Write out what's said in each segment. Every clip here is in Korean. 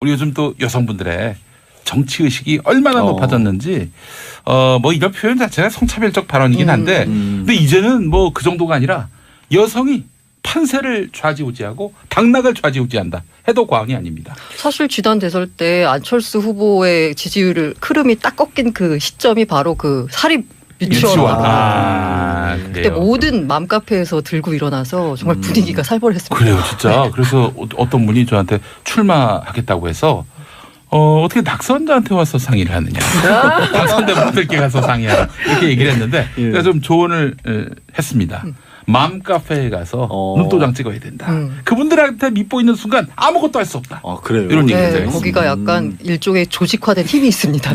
우리 요즘 또 여성분들의 정치 의식이 얼마나 높아졌는지 뭐 이런 표현 자체가 성차별적 발언이긴 한데 근데 이제는 뭐 그 정도가 아니라 여성이 판세를 좌지우지하고 당락을 좌지우지한다 해도 과언이 아닙니다. 사실 지난 대선 때 안철수 후보의 지지율을 흐름이 딱 꺾인 그 시점이 바로 그 사립 유치원. 그때 모든 맘카페에서 들고 일어나서 정말 분위기가 살벌했습니다. 그래요, 진짜. 그래서 어떤 분이 저한테 출마하겠다고 해서 어떻게 낙선자한테 와서 상의를 하느냐. 당선자분들께 가서 상의하라. 이렇게 얘기를 했는데 제가 좀 조언을 했습니다. 맘카페에 가서 눈도장 찍어야 된다. 그분들한테 밑보이는 순간 아무것도 할 수 없다. 그래요. 이런 얘기가 네, 거기가 약간 일종의 조직화된 힘이 있습니다.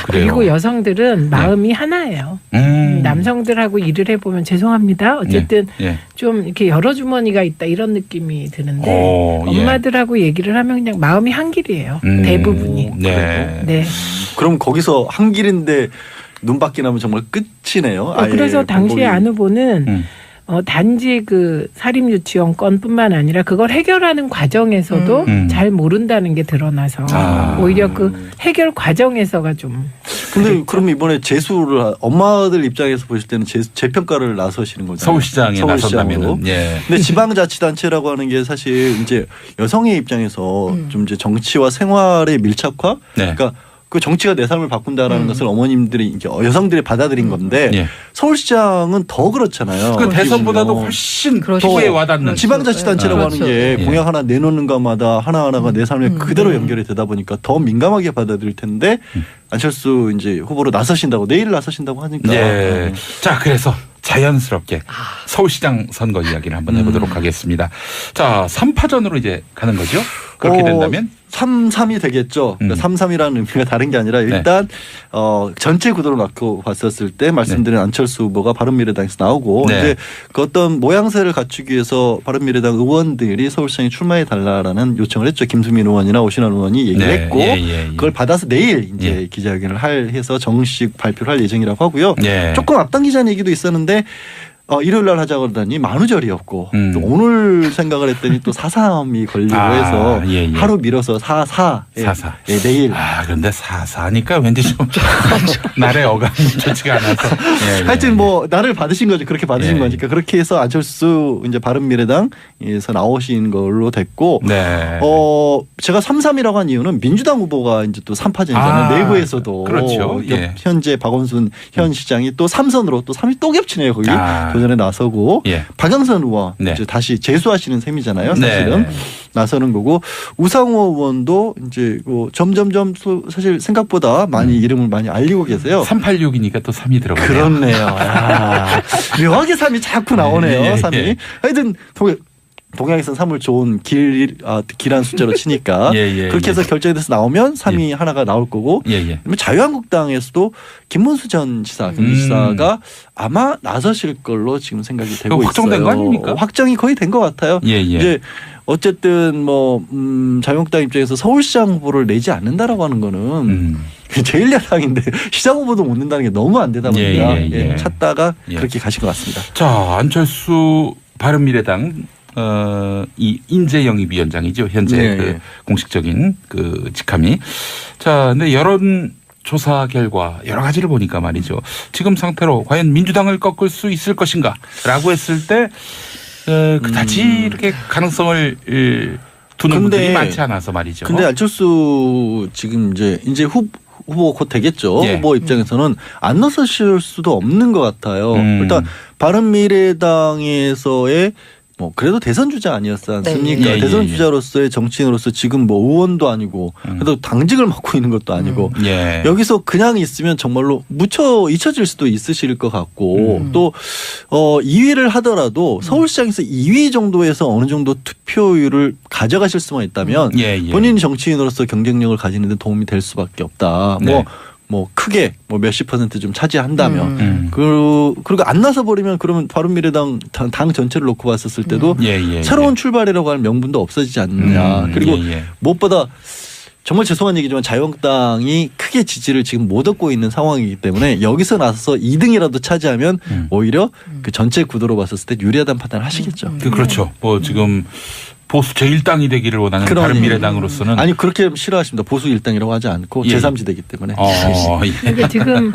그리고 여성들은 마음이 하나예요. 남성들하고 일을 해보면 죄송합니다. 어쨌든 좀 이렇게 여러 주머니가 있다 이런 느낌이 드는데 엄마들하고 얘기를 하면 그냥 마음이 한 길이에요. 대부분이. 네. 그럼 거기서 한 길인데 눈밖에 나면 정말 끝이네요. 그래서 당시에 안 후보는 단지 그 사립 유치원 건뿐만 아니라 그걸 해결하는 과정에서도 잘 모른다는 게 드러나서 오히려 그 해결 과정에서가 좀. 근데 그럼 이번에 재수를 엄마들 입장에서 보실 때는 재평가를 나서시는 거죠. 서울시장에 나선다면은. 근데 지방자치단체라고 하는 게 사실 이제 여성의 입장에서 좀 이제 정치와 생활의 밀착화. 그러니까 그 정치가 내 삶을 바꾼다라는 것을 어머님들이 이제 여성들이 받아들인 건데 서울시장은 더 그렇잖아요. 그 대선보다도 훨씬 피부에 와닿는 지방자치단체라고 하는 게 공약 하나 내놓는 것마다 하나하나가 내 삶에 그대로 연결이 되다 보니까 더 민감하게 받아들일 텐데 안철수 이제 후보로 나서신다고 내일 나서신다고 하니까. 자, 그래서 자연스럽게 서울시장 선거 이야기를 한번 해보도록 하겠습니다. 자, 3파전으로 이제 가는 거죠? 그렇게 된다면? 3-3이 되겠죠. 그러니까 3-3이라는 의미가 다른 게 아니라 일단 전체 구도를 놓고 봤었을 때 말씀드린 안철수 후보가 바른미래당에서 나오고 이제 그 어떤 모양새를 갖추기 위해서 바른미래당 의원들이 서울시장에 출마해 달라라는 요청을 했죠. 김수민 의원이나 오신환 의원이 얘기를 했고 그걸 받아서 내일 이제 기자회견을 해서 정식 발표를 할 예정이라고 하고요. 조금 앞당기자는 얘기도 있었는데 일요일 날 하자고 그러더니 만우절이었고 또 오늘 생각을 했더니 또 4.3이 걸리고 해서 하루 미뤄서 4.4. 내일. 그런데 4.4니까 왠지 좀 날의 어감이 좋지가 않아서. 하여튼 뭐 날을 받으신 거죠. 그렇게 받으신 거니까 그렇게 해서 안철수 이제 바른미래당에서 나오신 걸로 됐고 제가 3.3이라고 한 이유는 민주당 후보가 이제 또 3파전이잖아요. 내부에서도. 그렇죠. 현재 박원순 현 시장이 또 3선으로 또 3이 또 겹치네요. 거기. 도전에 나서고 박영선 의원 이제 다시 재수하시는 셈이잖아요. 사실은 나서는 거고 우상호 의원도 이제 점점점 사실 생각보다 많이 이름을 많이 알리고 계세요. 386이니까 또 3이 들어가네요. 그렇네요. 묘하게 3이 자꾸 나오네요. 3이. 하여튼 동양에서는 3을 좋은 길한 숫자로 치니까 그렇게 해서 결정이 돼서 나오면 3이 하나가 나올 거고 자유한국당에서도 김문수 전 지사, 경기지사가 아마 나서실 걸로 지금 생각이 되고 있어요. 확정된 거 아닙니까? 확정이 거의 된 것 같아요. 이제 어쨌든 자유한국당 입장에서 서울시장 후보를 내지 않는다라고 하는 거는 제1야당인데 시장 후보도 못 낸다는 게 너무 안 되다 보니까 찾다가 그렇게 가신 것 같습니다. 자, 안철수 바른미래당 이 인재영입위원장이죠. 현재 그 공식적인 그 직함이. 자, 근데 여론조사 결과 여러 가지를 보니까 말이죠. 지금 상태로 과연 민주당을 꺾을 수 있을 것인가라고 했을 때 그다지 이렇게 가능성을 두는 분들이 많지 않아서 말이죠. 근데 안철수 지금 이제 후보 곧 되겠죠. 후보 입장에서는 안 나서실 수도 없는 것 같아요. 일단 바른미래당에서의 그래도 대선 주자 아니었지 않습니까? 대선 주자로서의 정치인으로서 지금 의원도 아니고 그래도 당직을 맡고 있는 것도 아니고 여기서 그냥 있으면 정말로 잊혀질 수도 있으실 것 같고 또 2위를 하더라도 서울시장에서 2위 정도에서 어느 정도 투표율을 가져가실 수만 있다면 본인 정치인으로서 경쟁력을 가지는 데 도움이 될 수밖에 없다. 크게 몇십 % 좀 차지한다면 그리고 안 나서 버리면 그러면 바른미래당 당 전체를 놓고 봤었을 때도 새로운 출발이라고 하는 명분도 없어지지 않느냐. 그리고 무엇보다 정말 죄송한 얘기지만 자유한국당이 크게 지지를 지금 못 얻고 있는 상황이기 때문에 여기서 나서서 2등이라도 차지하면 오히려 그 전체 구도로 봤었을 때 유리하다는 판단을 하시겠죠. 그렇죠. 지금 보수 제1당이 되기를 원하는 바른미래당으로서는 아니 그렇게 싫어하십니다. 보수 1당이라고 하지 않고 예. 제3지대이기 때문에. 그러니까 지금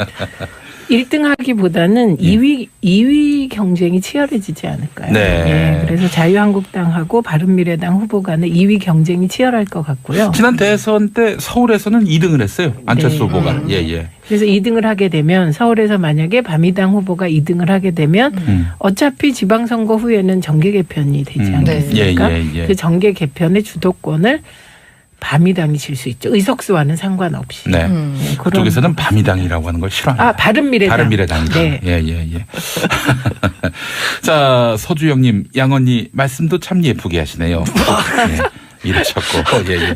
1등 하기보다는 2위 경쟁이 치열해지지 않을까요? 네. 예, 그래서 자유한국당하고 바른미래당 후보 간의 2위 경쟁이 치열할 것 같고요. 지난 대선 때 서울에서는 2등을 했어요. 안철수 후보가. 예. 그래서 2등을 하게 되면 서울에서 만약에 바미당 후보가 2등을 하게 되면 어차피 지방선거 후에는 정계 개편이 되지 않겠습니까? 그 정계 개편의 주도권을 바미당이 질 수 있죠. 의석수와는 상관없이. 네. 그쪽에서는 바미당이라고 하는 걸 싫어합니다. 바른미래당. 바른미래당이다. 네. 예. 자, 서주영님, 양언니 말씀도 참 예쁘게 하시네요. 이러셨고. 예.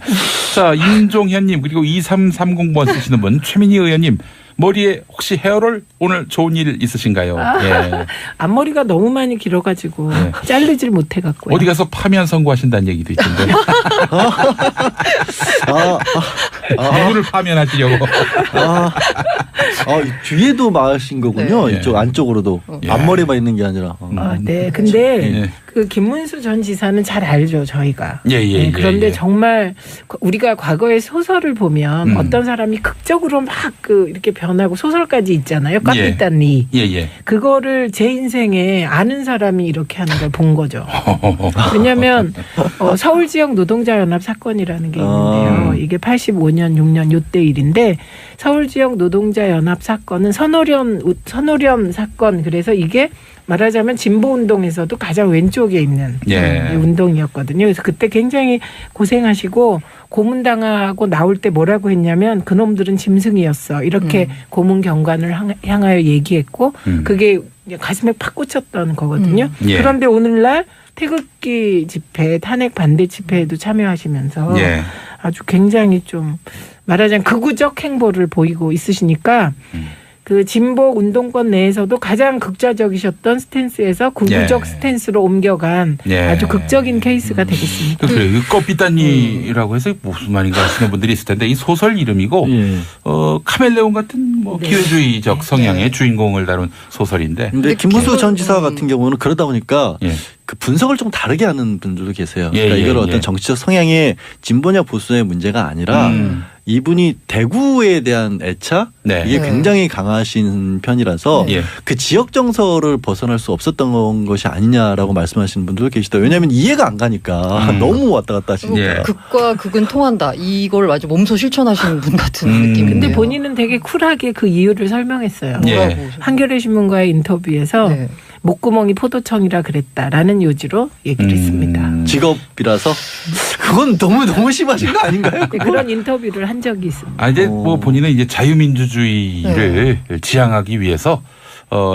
자, 임종현님 그리고 2330번 쓰시는 분 최민희 의원님. 머리에 혹시 헤어롤 오늘 좋은 일 있으신가요? 예. 앞머리가 너무 많이 길어가지고 자르질 못해갖고요. 어디 가서 파면 선고하신다는 얘기도 있던데. 누구를 파면하시려고. 뒤에도 마신 거군요. 네. 이쪽 안쪽으로도. 앞머리만 있는 게 아니라. 네. 근데 그 김문수 전 지사는 잘 알죠, 저희가. 그런데 정말 우리가 과거의 소설을 보면 어떤 사람이 극적으로 막 이렇게 변하고 소설까지 있잖아요. 카피탄리. 그거를 제 인생에 아는 사람이 이렇게 하는 걸 본 거죠. 왜냐하면 서울 지역 노동자 연합 사건이라는 게 있는데요. 이게 85년, 6년 요때 일인데 서울 지역 노동자 연합 사건은 선호련 사건. 그래서 이게 말하자면 진보운동에서도 가장 왼쪽에 있는 운동이었거든요. 그래서 그때 굉장히 고생하시고 고문당하고 나올 때 뭐라고 했냐면 그놈들은 짐승이었어. 이렇게 고문 경관을 향하여 얘기했고 그게 가슴에 팍 꽂혔던 거거든요. 그런데 오늘날 태극기 집회, 탄핵 반대 집회에도 참여하시면서 아주 굉장히 좀 말하자면 극우적 행보를 보이고 있으시니까 그 진보 운동권 내에서도 가장 극좌적이셨던 스탠스에서 극우적 스탠스로 옮겨간 아주 극적인 케이스가 되겠습니다. 그래요. 꺼비단이라고 해서 무슨 말인가 하시는 분들이 있을 텐데 이 소설 이름이고 카멜레온 같은 뭐 기회주의적 성향의 주인공을 다룬 소설인데. 근데 김문수 전 지사 같은 경우는 그러다 보니까 그 분석을 좀 다르게 하는 분들도 계세요. 그러니까 이걸 어떤 정치적 성향의 진보냐 보수의 문제가 아니라 이분이 대구에 대한 애착 이게 굉장히 강하신 편이라서 그 지역 정서를 벗어날 수 없었던 것이 아니냐라고 말씀하시는 분들도 계시다. 왜냐하면 이해가 안 가니까 너무 왔다 갔다 하시니까. 극과 극은 통한다. 이걸 아주 몸소 실천하시는 분 같은 느낌. 근데 본인은 되게 쿨하게 그 이유를 설명했어요. 한겨레 신문과의 인터뷰에서 목구멍이 포도청이라 그랬다라는 요지로 얘기를 했습니다. 직업이라서 그건 너무 심하신 거 아닌가요? 그런 인터뷰를 한 적이 있습니다. 이제 뭐 본인은 이제 자유민주주의를 지향하기 위해서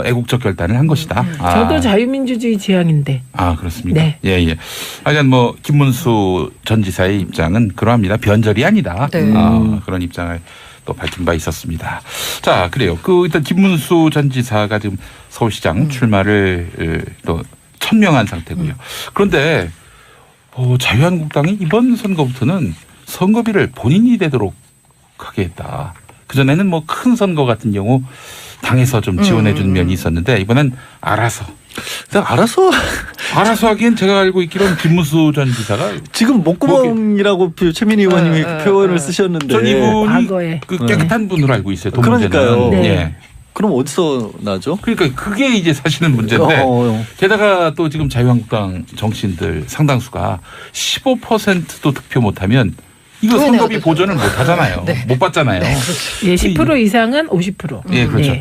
애국적 결단을 한 것이다. 저도 자유민주주의 지향인데. 그렇습니까? 예. 하여간 뭐 김문수 전 지사의 입장은 그러합니다. 변절이 아니다. 그런 입장을 또 밝힌 바 있었습니다. 자, 그래요. 일단 김문수 전 지사가 지금 서울시장 출마를 또 천명한 상태고요. 그런데 자유한국당이 이번 선거부터는 선거비를 본인이 내도록 하겠다. 그전에는 뭐 큰 선거 같은 경우 당에서 좀 지원해 준 면이 있었는데 이번엔 알아서 하기엔 제가 알고 있기로는 김문수 전 지사가 지금 목구멍이라고 최민희 의원님이 표현을 쓰셨는데 전 이분이 깨끗한 분으로 알고 있어요. 돈 그러니까요. 문제는. 그럼 어디서 나죠? 그러니까 그게 이제 사실은 문제인데 게다가 또 지금 자유한국당 정치인들 상당수가 15%도 득표 못하면 이거 선거비 보전을 못 하잖아요. 못 받잖아요. 10% 이상은 50%. 예, 그렇죠.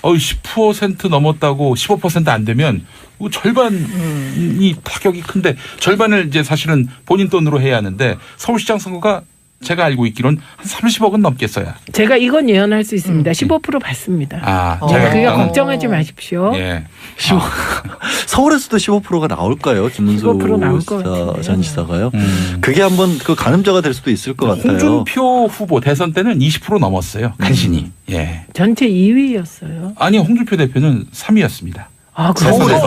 10% 넘었다고 15% 안 되면 절반이 타격이 큰데 절반을 이제 사실은 본인 돈으로 해야 하는데 서울시장 선거가 제가 알고 있기로는 한 30억은 넘겠어요. 제가 이건 예언할 수 있습니다. 15% 받습니다. 그게 걱정하지 마십시오. 서울에서도 15%가 나올까요? 김문수 15% 나올 것 같아요. 전 지사가요. 그게 한번 가늠자가 될 수도 있을 것 같아요. 홍준표 후보 대선 때는 20% 넘었어요. 간신히. 전체 2위였어요. 아니 홍준표 대표는 3위였습니다. 서울에서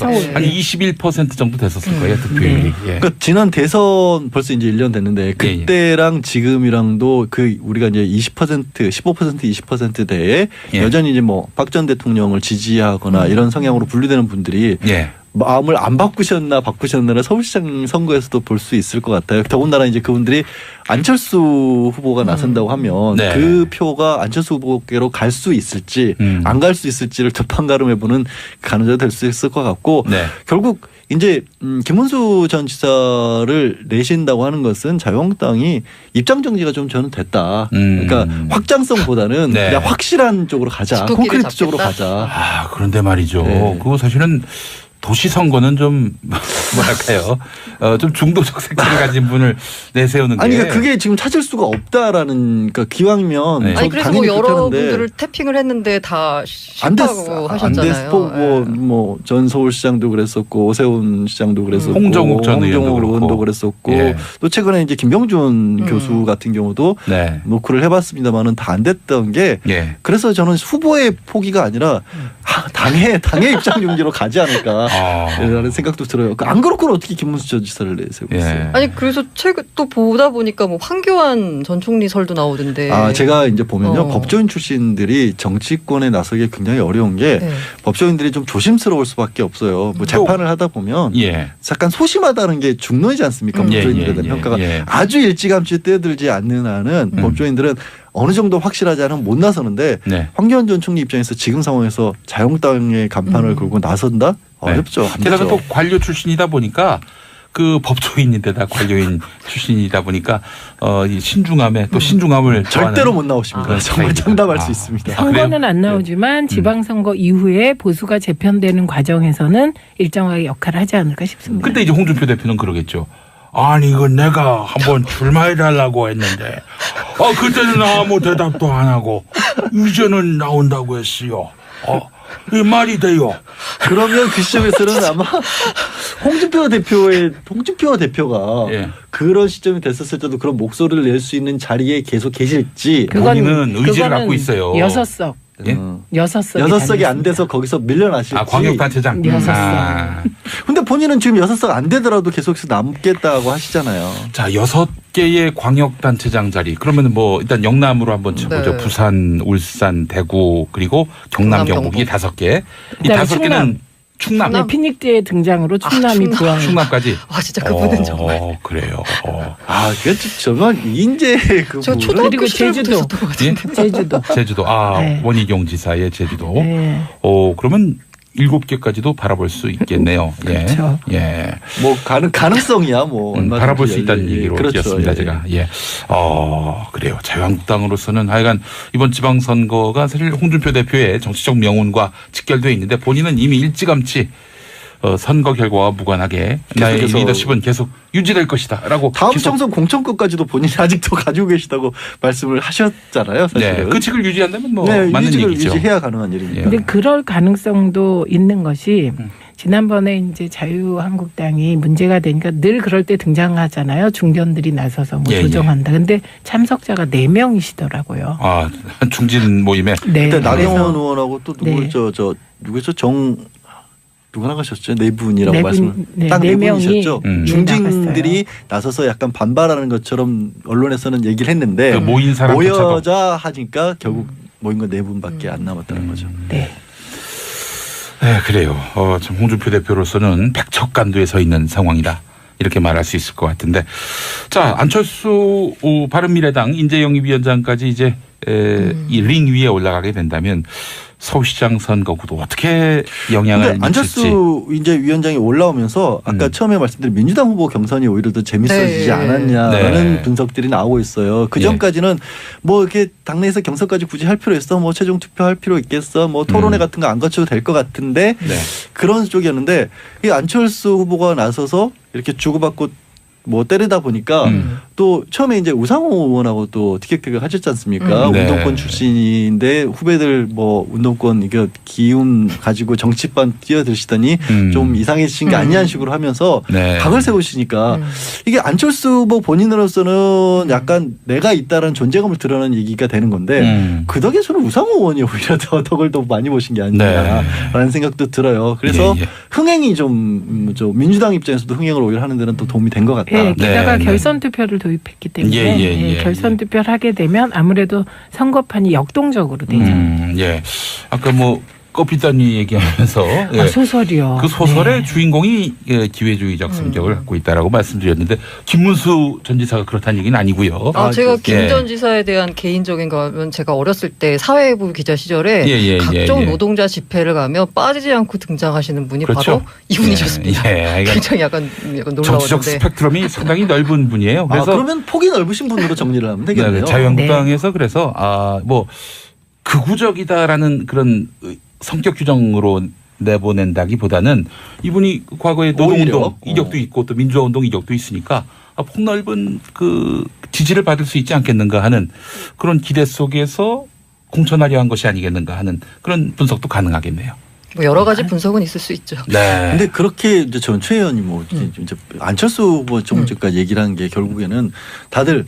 한 21% 정도 됐었을 거예요. 득표율이. 그러니까 지난 대선 벌써 이제 1년 됐는데 그때랑 지금이랑도 우리가 이제 15% 20%대에 여전히 이제 뭐 박 전 대통령을 지지하거나 이런 성향으로 분류되는 분들이 마음을 안 바꾸셨나를 서울시장 선거에서도 볼 수 있을 것 같아요. 더군다나 이제 그분들이 안철수 후보가 나선다고 하면 네. 그 표가 안철수 후보께로 갈 수 있을지 안 갈 수 있을지를 득판가름해보는 가능성이 될 수 있을 것 같고 네. 결국 이제 김문수 전 지사를 내신다고 하는 것은 자유한국당이 입장 정리가 좀 저는 됐다. 그러니까 확장성보다는 네. 그냥 확실한 쪽으로 가자. 콘크리트 쪽으로 가자. 아, 그런데 말이죠. 네. 그거 사실은 도시 선거는 좀 뭐랄까요? 좀 중도적 색깔을 가진 분을 내세우는 게. 아니 그러니까 그게 지금 찾을 수가 없다라는 그러니까 기왕이면 네. 아니 그래서 뭐 여러분들을 태핑을 했는데 다 안 싫다고 됐어. 하셨잖아요. 안 됐고 뭐전 서울시장도 그랬었고 오세훈 시장도 그랬었고 홍정욱 전 의원도 그랬었고 예. 또 최근에 이제 김병준 교수 같은 경우도 네. 노크를 해봤습니다만은 다 안 됐던 게 예. 그래서 저는 후보의 포기가 아니라 당의 입장 용지로 가지 않을까 라는 생각도 들어요. 안 그렇고는 어떻게 김문수 전 지사를 내세우고 있어요. 예. 아니 그래서 최근 또 보다 보니까 뭐 황교안 전 총리 설도 나오던데. 제가 이제 보면요 법조인 출신들이 정치권에 나서기 굉장히 어려운 게 네. 법조인들이 좀 조심스러울 수밖에 없어요. 뭐 재판을 하다 보면 예. 약간 소심하다는 게 중론이지 않습니까? 법조인들에 대한 평가가 아주 일찌감치 뛰어들지 않는 한은 법조인들은 어느 정도 확실하지 않으면 못 나서는데 네. 황교안 전 총리 입장에서 지금 상황에서 자유한국당의 간판을 걸고 나선다? 어렵죠. 네. 게다가 또 관료 출신이다 보니까 그 법조인인데다 관료인 출신이다 보니까 이 신중함에 또 신중함을 절대로 못 나오십니다. 정말 장담할 수 있습니다. 선거는 안 나오지만 지방선거 이후에 보수가 재편되는 과정에서는 일정하게 역할을 하지 않을까 싶습니다. 그때 이제 홍준표 대표는 그러겠죠. 아니 이건 내가 한번 출마해달라고 했는데 그때는 아무 대답도 안 하고 이제는 나온다고 했어요. 이 말이 돼요. 그러면 그 시점에서는 아마 홍준표 대표가 예. 그런 시점이 됐었을 때도 그런 목소리를 낼 수 있는 자리에 계속 계실지 본인은 의지를 갖고 있어요. 6석. 예? 6석이 안 돼서 거기서 밀려나실지. 광역단체장. 6석. 근데 본인은 지금 6석 안 되더라도 계속해서 남겠다고 하시잖아요. 자, 6개의 광역단체장 자리. 그러면 뭐 일단 영남으로 한번 쳐보죠. 네. 부산, 울산, 대구 그리고 경남, 경북이 5개. 이 5개는 충남. 네, 피닉대의 등장으로 충남이 부활. 충남까지. 와 진짜 그분은 정말. 그래요. 그게 정말 인재 저 초등학교 제주도. 제주도. 네. 원희룡 지사의 제주도. 네. 그러면 7개까지도 바라볼 수 있겠네요. 그렇죠. 예. 뭐 가능성이야 뭐 바라볼 수 있다는 얘기로 드렸습니다. 예. 제가. 예. 그래요. 자유한국당으로서는 하여간 이번 지방선거가 사실 홍준표 대표의 정치적 명운과 직결되어 있는데 본인은 이미 일찌감치 선거 결과와 무관하게 나의 리더십은 계속 유지될 것이다라고. 다음 총선 공천권까지도 본인이 아직도 가지고 계시다고 말씀을 하셨잖아요. 사실은. 네, 그 직을 유지한다면 뭐 네, 맞는 유직을 얘기죠. 유지해야 가능한 일이니까. 근데 그럴 가능성도 있는 것이 지난번에 이제 자유한국당이 문제가 되니까 늘 그럴 때 등장하잖아요. 중견들이 나서서 뭐 조정한다. 근데 참석자가 4명이시더라고요. 중진 모임에. 네. 그때 나경원 의원하고 또 누구죠? 누가 나가셨죠? 네 분이라고 말씀을 딱 네 분이셨죠. 중진들이 나서서 약간 반발하는 것처럼 언론에서는 얘기를 했는데 모인 사람 모여자 하니까 결국 모인 건 4분밖에 안 남았다는 거죠. 네. 네, 그래요. 참 홍준표 대표로서는 백척간두에 서 있는 상황이다. 이렇게 말할 수 있을 것 같은데. 자, 안철수 바른미래당 인재영입위원장까지 이제 이 링 위에 올라가게 된다면 서울시장 선거구도 어떻게 영향을 미칠지. 안철수 이제 위원장이 올라오면서 아까 처음에 말씀드린 민주당 후보 경선이 오히려 더 재밌어지지 않았냐라는 분석들이 나오고 있어요. 그 전까지는 뭐 이렇게 당내에서 경선까지 굳이 할 필요 있어? 뭐 최종 투표할 필요 있겠어? 뭐 토론회 같은 거 안 거쳐도 될 것 같은데 그런 쪽이었는데 이 안철수 후보가 나서서 이렇게 주고받고 뭐 때리다 보니까 또 처음에 이제 우상호 의원하고 또 티켓택을 하셨지 않습니까? 운동권 출신인데 후배들 뭐 운동권 이게 기운 가지고 정치판 뛰어드시더니 좀 이상해지신 게 아니냐는 식으로 하면서 각을 세우시니까 이게 안철수 후보 본인으로서는 약간 내가 있다라는 존재감을 드러내는 얘기가 되는 건데 그 덕에 저는 우상호 의원이 오히려 더 덕을 더 많이 보신 게 아니냐라는 생각도 들어요. 그래서 흥행이 좀 민주당 입장에서도 흥행을 오히려 하는 데는 또 도움이 된 것 같다. 네, 게다가 결선 투표를 도입했기 때문에 결선 투표를 하게 되면 아무래도 선거판이 역동적으로 되죠. 아까 뭐 껍질단위 얘기하면서 소설이요. 그 소설의 주인공이 기회주의적 성격을 갖고 있다라고 말씀드렸는데 김문수 전 지사가 그렇다는 얘기는 아니고요. 제가 김 전 지사에 대한 개인적인 거면 제가 어렸을 때 사회부 기자 시절에 각종 노동자 집회를 가면 빠지지 않고 등장하시는 분이 그렇죠. 바로 이분이셨습니다. 굉장히 약간 놀라웠는데 정치적 스펙트럼이 상당히 넓은 분이에요. 그래서 그러면 폭이 넓으신 분으로 정리를 하면 되겠네요. 자유한국당에서 그래서 뭐 극우적이다라는 그런 성격 규정으로 내보낸다기보다는 이분이 과거에 노동운동 이력도 있고 또 민주화운동 이력도 있으니까 폭넓은 그 지지를 받을 수 있지 않겠는가 하는 그런 기대 속에서 공천하려 한 것이 아니겠는가 하는 그런 분석도 가능하겠네요. 뭐 여러 가지 분석은 있을 수 있죠. 네. 근데 그렇게 이제 전 최 의원이 뭐 이제 안철수 후보 정책까지 얘기를 한 게 결국에는 다들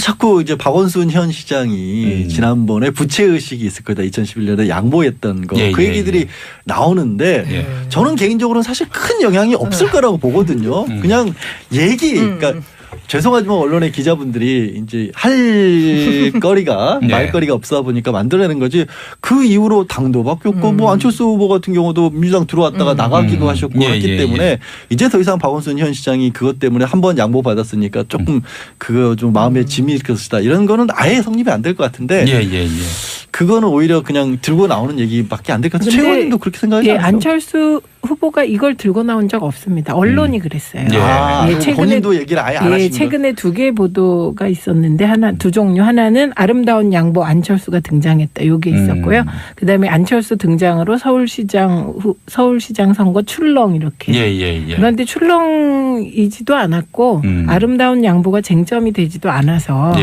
자꾸 이제 박원순 현 시장이 지난번에 부채 의식이 있을 거다 2011년에 양보했던 거 그 얘기들이 나오는데 저는 개인적으로는 사실 큰 영향이 없을 거라고 보거든요. 그냥 얘기 그러니까 죄송하지만 언론의 기자분들이 이제 할 거리가 말거리가 없어 보니까 만들어내는 거지 그 이후로 당도 바뀌었고 뭐 안철수 후보 같은 경우도 민주당 들어왔다가 나가기도 하셨고 했기 때문에 이제 더 이상 박원순 현 시장이 그것 때문에 한번 양보 받았으니까 조금 그거 좀 마음에 짐이 있을 것이다 이런 거는 아예 성립이 안 될 것 같은데 그거는 오히려 그냥 들고 나오는 얘기밖에 안 될 것 같아요. 최 의원님도 그렇게 생각하지 않으세요? 안철수 후보가 이걸 들고 나온 적 없습니다. 언론이 그랬어요. 최근에 본인도 얘기를 아예 안 하신 최근에 2개의 보도가 있었는데 두 종류. 하나는 아름다운 양보 안철수가 등장했다. 이게 있었고요. 그다음에 안철수 등장으로 서울시장 선거 출렁 이렇게. 그런데 출렁이지도 않았고 아름다운 양보가 쟁점이 되지도 않아서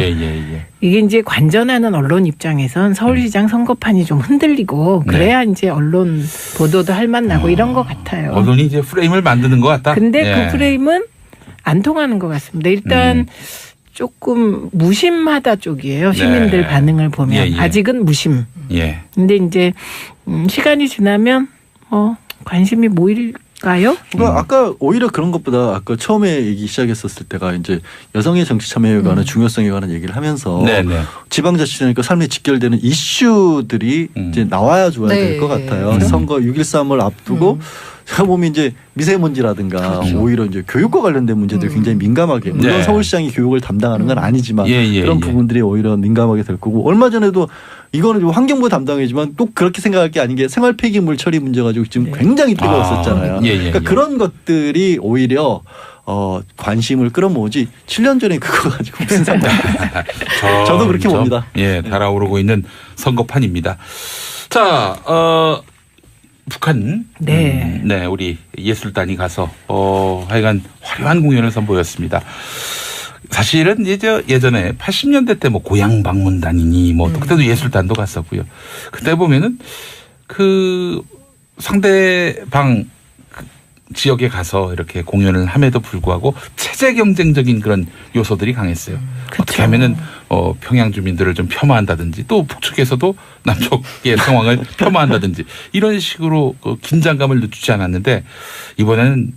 이게 이제 관전하는 언론 입장에선 서울시장 선거판이 좀 흔들리고 그래야 이제 언론 보도도 할 맛 나고 이런 것 같아요. 언론이 이제 프레임을 만드는 것 같다. 근데 그 프레임은 안 통하는 것 같습니다. 일단 조금 무심하다 쪽이에요. 시민들 반응을 보면 아직은 무심. 근데 이제 시간이 지나면 관심이 모일까요? 그러니까 아까 오히려 그런 것보다 아까 처음에 얘기 시작했었을 때가 이제 여성의 정치 참여에 관한 중요성에 관한 얘기를 하면서 지방자치라니까 삶에 직결되는 이슈들이 이제 나와야 줘야 될 것 같아요. 선거 6.13을 앞두고 제가 보면 이제 미세먼지라든가 오히려 이제 교육과 관련된 문제들 굉장히 민감하게 물론 서울시장이 교육을 담당하는 건 아니지만 그런 부분들이 오히려 민감하게 될 거고 얼마 전에도 이거는 환경부 담당이지만 또 그렇게 생각할 게 아닌 게 생활 폐기물 처리 문제 가지고 지금 굉장히 뜨거웠었잖아요. 그러니까 그런 것들이 오히려 관심을 끌어모으지 7년 전에 그거 가지고 무슨 상관이에요. 저도 그렇게 봅니다. 달아오르고 있는 선거판입니다. 자, 북한 우리 예술단이 가서 하여간 화려한 공연을 선보였습니다. 사실은 예전에 80년대 때 뭐 고향 방문단이니 뭐 그때도 예술단도 갔었고요. 그때 보면은 그 상대방 지역에 가서 이렇게 공연을 함에도 불구하고 체제 경쟁적인 그런 요소들이 강했어요. 어떻게 하면은 평양 주민들을 좀 폄하한다든지 또 북측에서도 남쪽의 상황을 폄하한다든지 이런 식으로 긴장감을 늦추지 않았는데 이번에는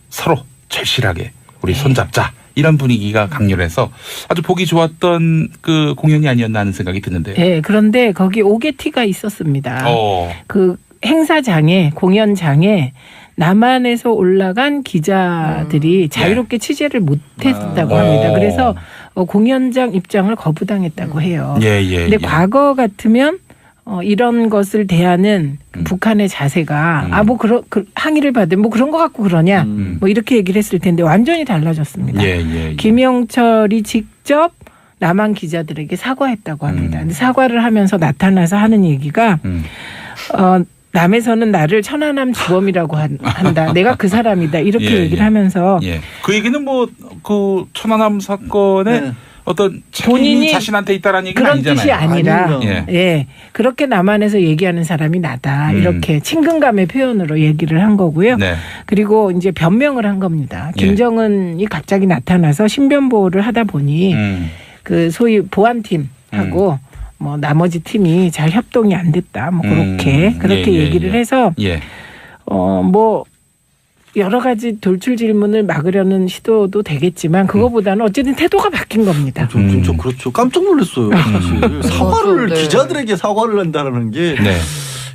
서로 절실하게 우리 손잡자 이런 분위기가 강렬해서 아주 보기 좋았던 그 공연이 아니었나 하는 생각이 드는데요. 네, 그런데 거기 오게티가 있었습니다. 그 행사장에 공연장에 남한에서 올라간 기자들이 자유롭게 취재를 못했다고 합니다. 그래서 공연장 입장을 거부당했다고 해요. 근데 과거 같으면 이런 것을 대하는 북한의 자세가 항의를 받으면 뭐 그런 거 갖고 그러냐 뭐 이렇게 얘기를 했을 텐데 완전히 달라졌습니다. 김영철이 직접 남한 기자들에게 사과했다고 합니다. 근데 사과를 하면서 나타나서 하는 얘기가 남에서는 나를 천안함 주범이라고 한다. 내가 그 사람이다. 이렇게 얘기를 하면서 그 얘기는 뭐 그 천안함 사건에 어떤 본인이 자신한테 있다라는 얘기는 그런 아니잖아요. 뜻이 아니라 그렇게 남한에서 얘기하는 사람이 나다. 이렇게 친근감의 표현으로 얘기를 한 거고요. 그리고 이제 변명을 한 겁니다. 김정은이 갑자기 나타나서 신변보호를 하다 보니 그 소위 보안팀하고 뭐 나머지 팀이 잘 협동이 안 됐다. 뭐 그렇게 얘기를 해서 뭐 여러 가지 돌출 질문을 막으려는 시도도 되겠지만 그거보다는 어쨌든 태도가 바뀐 겁니다. 진짜 그렇죠. 깜짝 놀랐어요. 사실 사과를 기자들에게 사과를 한다는 게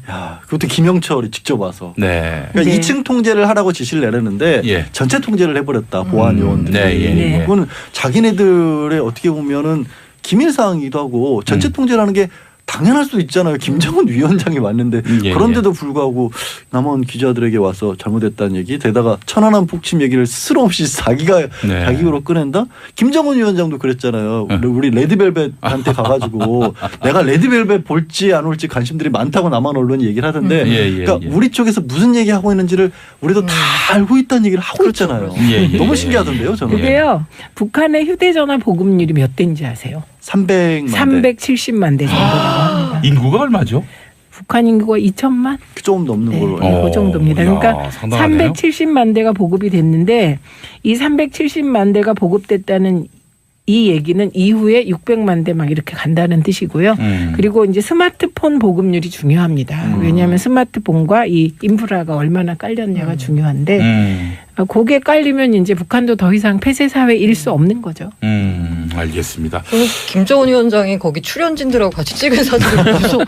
야, 그것도 김영철이 직접 와서. 네. 그러니까 2층 통제를 하라고 지시를 내렸는데 전체 통제를 해버렸다 보안 요원들이. 네. 그거는 자기네들의 어떻게 보면은 기밀 사항이기도 하고 전체 통제라는 게 당연할 수도 있잖아요. 김정은 위원장이 왔는데 그런데도 불구하고 남원 기자들에게 와서 잘못했다는 얘기, 게다가 천안함 폭침 얘기를 스스럼 없이 자기가 자기 입으로 꺼낸다. 김정은 위원장도 그랬잖아요. 우리 레드벨벳한테 가가지고 내가 레드벨벳 볼지 안 올지 관심들이 많다고 남한 언론이 얘기를 하던데 그러니까 우리 쪽에서 무슨 얘기하고 있는지를 우리도 다 알고 있다는 얘기를 하고 있잖아요. 너무 신기하던데요. 저는. 그게요. 북한의 휴대전화 보급률이 몇 대인지 아세요? 370만 대 정도라고 합니다. 인구가 얼마죠? 북한 인구가 2천만? 좀 넘는 걸로. 그 정도입니다. 그러니까 370만 대가 보급이 됐는데 이 370만 대가 보급됐다는 이 얘기는 이후에 600만 대 막 이렇게 간다는 뜻이고요. 그리고 이제 스마트폰 보급률이 중요합니다. 왜냐하면 스마트폰과 이 인프라가 얼마나 깔렸냐가 중요한데 그게 깔리면 이제 북한도 더 이상 폐쇄 사회일 수 없는 거죠. 알겠습니다. 김정은 위원장이 거기 출연진들하고 같이 찍은 사진을 보면서